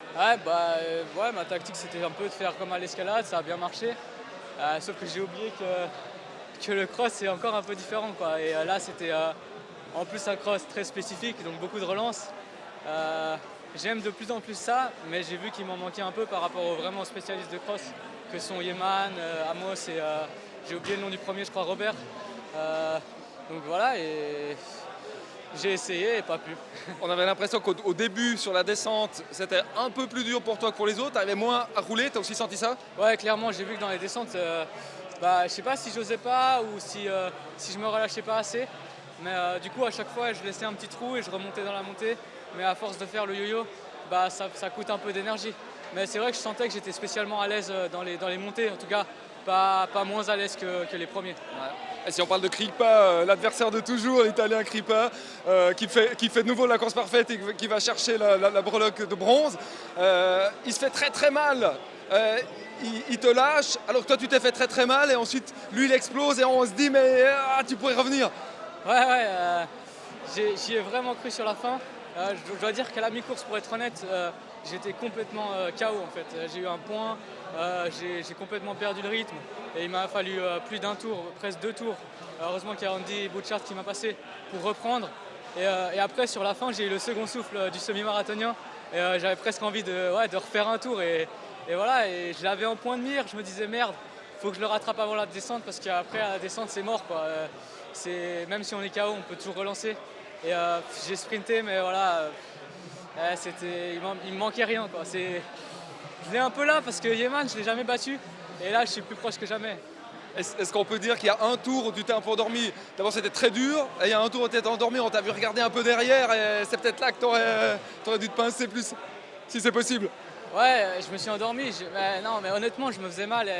Ouais, ma tactique c'était un peu de faire comme à l'escalade, ça a bien marché. Sauf que j'ai oublié que le cross c'est encore un peu différent quoi. Et là c'était en plus un cross très spécifique, donc beaucoup de relances. Euh, J'aime de plus en plus ça, mais j'ai vu qu'il m'en manquait un peu par rapport aux vraiment spécialistes de cross que sont Yeman, Amos et j'ai oublié le nom du premier, je crois Robert. Euh, donc voilà, et j'ai essayé et pas pu. On avait l'impression qu'au début, sur la descente, c'était un peu plus dur pour toi que pour les autres. Tu arrivais moins à rouler, tu as aussi senti ça? Ouais, clairement, j'ai vu que dans les descentes, je sais pas si j'osais pas ou si je me relâchais pas assez. Mais du coup, à chaque fois, je laissais un petit trou et je remontais dans la montée. Mais à force de faire le yo-yo, ça coûte un peu d'énergie. Mais c'est vrai que je sentais que j'étais spécialement à l'aise dans les montées, en tout cas, pas moins à l'aise que les premiers. Ouais. Et si on parle de Kripa, l'adversaire de toujours, l'Italien Kripa, qui fait de nouveau la course parfaite et qui va chercher la breloque de bronze, il se fait très très mal. Il te lâche alors que toi tu t'es fait très très mal et ensuite lui il explose et on se dit mais tu pourrais revenir. J'y ai vraiment cru sur la fin. Je dois dire qu'à la mi-course, pour être honnête, j'étais complètement KO en fait. J'ai eu un point, j'ai complètement perdu le rythme et il m'a fallu plus d'un tour, presque 2 tours. Heureusement qu'il y a Andy Bouchard qui m'a passé pour reprendre. Et après, sur la fin, j'ai eu le second souffle du semi-marathonien et j'avais presque envie de refaire un tour. Et voilà, et je l'avais en point de mire. Je me disais merde, faut que je le rattrape avant la descente parce qu'après, à la descente, c'est mort quoi. Même si on est KO, on peut toujours relancer. Et j'ai sprinté, mais voilà, il me manquait rien quoi. Je l'ai un peu là parce que Yeman, je l'ai jamais battu. Et là, je suis plus proche que jamais. Est-ce qu'on peut dire qu'il y a un tour où tu t'es un peu endormi? D'abord c'était très dur, et il y a un tour où tu étais endormi, on t'a vu regarder un peu derrière, et c'est peut-être là que tu aurais dû te pincer plus, si c'est possible. Ouais, je me suis endormi. Non, mais honnêtement, je me faisais mal.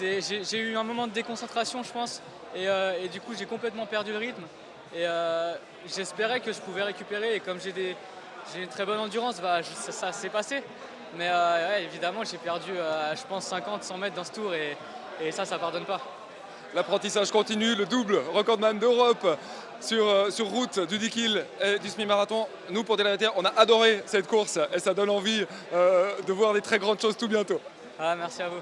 J'ai eu un moment de déconcentration, je pense. Et du coup, j'ai complètement perdu le rythme. Et j'espérais que je pouvais récupérer. Et comme j'ai une très bonne endurance, ça s'est passé. Mais ouais, évidemment, j'ai perdu, je pense, 50, 100 mètres dans ce tour. Et ça pardonne pas. L'apprentissage continue, le double recordman d'Europe sur route du 10 km et du semi-marathon. Nous, pour Delaware, on a adoré cette course et ça donne envie de voir des très grandes choses tout bientôt. Merci à vous.